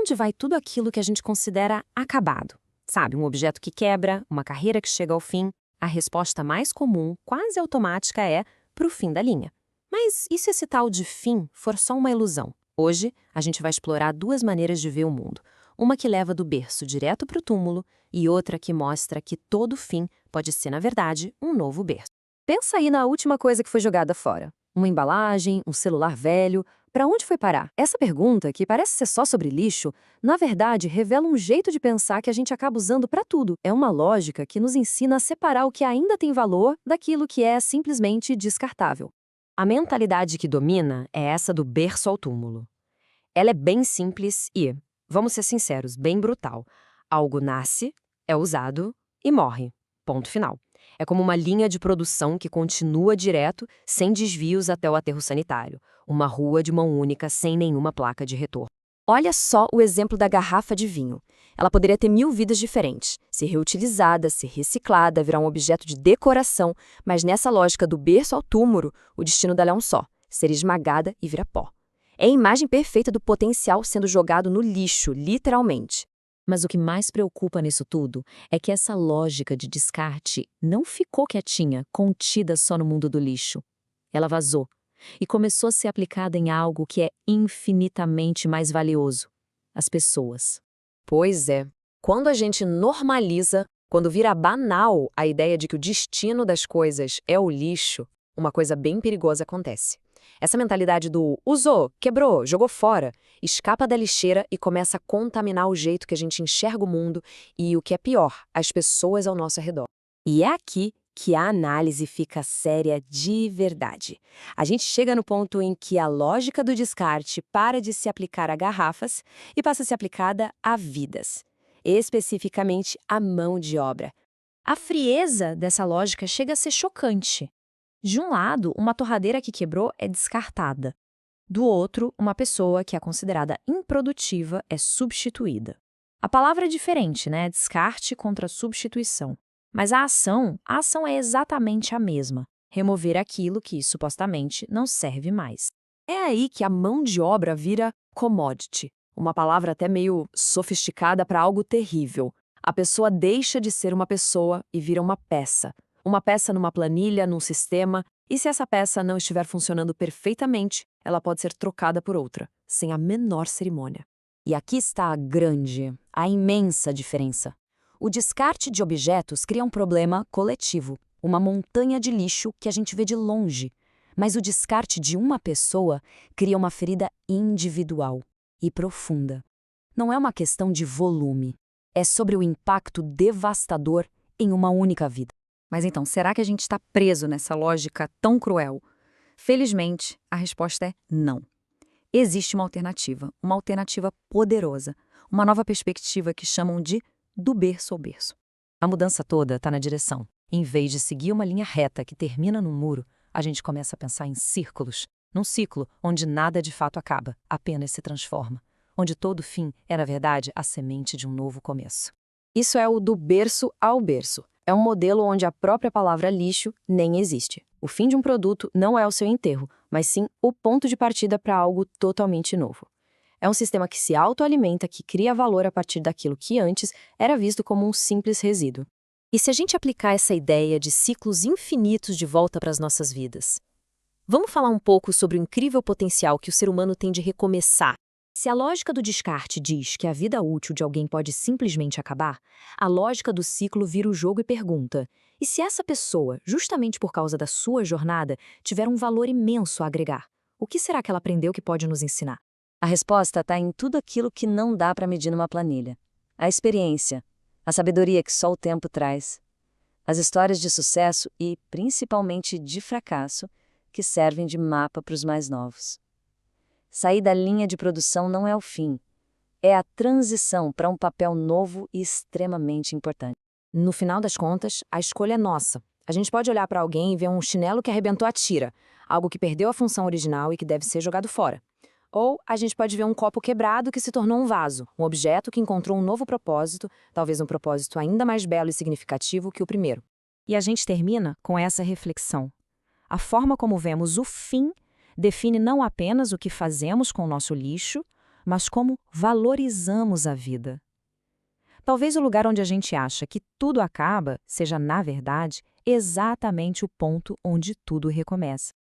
onde vai tudo aquilo que a gente considera acabado? Sabe, um objeto que quebra, uma carreira que chega ao fim? A resposta mais comum, quase automática, é pro fim da linha. Mas e se esse tal de fim for só uma ilusão? Hoje, a gente vai explorar duas maneiras de ver o mundo. Uma que leva do berço direto para o túmulo e outra que mostra que todo fim pode ser, na verdade, um novo berço. Pensa aí na última coisa que foi jogada fora. Uma embalagem, um celular velho. Para onde foi parar? Essa pergunta, que parece ser só sobre lixo, na verdade revela um jeito de pensar que a gente acaba usando para tudo. É uma lógica que nos ensina a separar o que ainda tem valor daquilo que é simplesmente descartável. A mentalidade que domina é essa do berço ao túmulo. Ela é bem simples e, vamos ser sinceros, bem brutal. Algo nasce, é usado e morre. Ponto final. É como uma linha de produção que continua direto, sem desvios até o aterro sanitário. Uma rua de mão única, sem nenhuma placa de retorno. Olha só o exemplo da garrafa de vinho. Ela poderia ter 1000 vidas diferentes, ser reutilizada, ser reciclada, virar um objeto de decoração, mas nessa lógica do berço ao túmulo, o destino dela é um só, ser esmagada e virar pó. É a imagem perfeita do potencial sendo jogado no lixo, literalmente. Mas o que mais preocupa nisso tudo é que essa lógica de descarte não ficou quietinha, contida só no mundo do lixo. Ela vazou e começou a ser aplicada em algo que é infinitamente mais valioso: as pessoas. Pois é, quando a gente normaliza, quando vira banal a ideia de que o destino das coisas é o lixo, uma coisa bem perigosa acontece. Essa mentalidade do usou, quebrou, jogou fora, escapa da lixeira e começa a contaminar o jeito que a gente enxerga o mundo e, o que é pior, as pessoas ao nosso redor. E é aqui que a análise fica séria de verdade. A gente chega no ponto em que a lógica do descarte para de se aplicar a garrafas e passa a ser aplicada a vidas, especificamente a mão de obra. A frieza dessa lógica chega a ser chocante. De um lado, uma torradeira que quebrou é descartada. Do outro, uma pessoa que é considerada improdutiva é substituída. A palavra é diferente, né? Descarte contra substituição. Mas a ação é exatamente a mesma. Remover aquilo que, supostamente, não serve mais. É aí que a mão de obra vira commodity. Uma palavra até meio sofisticada para algo terrível. A pessoa deixa de ser uma pessoa e vira uma peça. Uma peça numa planilha, num sistema, e se essa peça não estiver funcionando perfeitamente, ela pode ser trocada por outra, sem a menor cerimônia. E aqui está a imensa diferença. O descarte de objetos cria um problema coletivo, uma montanha de lixo que a gente vê de longe. Mas o descarte de uma pessoa cria uma ferida individual e profunda. Não é uma questão de volume, é sobre o impacto devastador em uma única vida. Mas então, será que a gente está preso nessa lógica tão cruel? Felizmente, a resposta é não. Existe uma alternativa poderosa, uma nova perspectiva que chamam de do berço ao berço. A mudança toda está na direção. Em vez de seguir uma linha reta que termina num muro, a gente começa a pensar em círculos, num ciclo onde nada de fato acaba, apenas se transforma, onde todo fim é, na verdade, a semente de um novo começo. Isso é o do berço ao berço. É um modelo onde a própria palavra lixo nem existe. O fim de um produto não é o seu enterro, mas sim o ponto de partida para algo totalmente novo. É um sistema que se autoalimenta, que cria valor a partir daquilo que antes era visto como um simples resíduo. E se a gente aplicar essa ideia de ciclos infinitos de volta para as nossas vidas? Vamos falar um pouco sobre o incrível potencial que o ser humano tem de recomeçar. Se a lógica do descarte diz que a vida útil de alguém pode simplesmente acabar, a lógica do ciclo vira o jogo e pergunta: e se essa pessoa, justamente por causa da sua jornada, tiver um valor imenso a agregar? O que será que ela aprendeu que pode nos ensinar? A resposta está em tudo aquilo que não dá para medir numa planilha. A experiência, a sabedoria que só o tempo traz, as histórias de sucesso e, principalmente, de fracasso, que servem de mapa para os mais novos. Sair da linha de produção não é o fim, é a transição para um papel novo e extremamente importante. No final das contas, a escolha é nossa. A gente pode olhar para alguém e ver um chinelo que arrebentou a tira, algo que perdeu a função original e que deve ser jogado fora. Ou a gente pode ver um copo quebrado que se tornou um vaso, um objeto que encontrou um novo propósito, talvez um propósito ainda mais belo e significativo que o primeiro. E a gente termina com essa reflexão. A forma como vemos o fim define não apenas o que fazemos com o nosso lixo, mas como valorizamos a vida. Talvez o lugar onde a gente acha que tudo acaba seja, na verdade, exatamente o ponto onde tudo recomeça.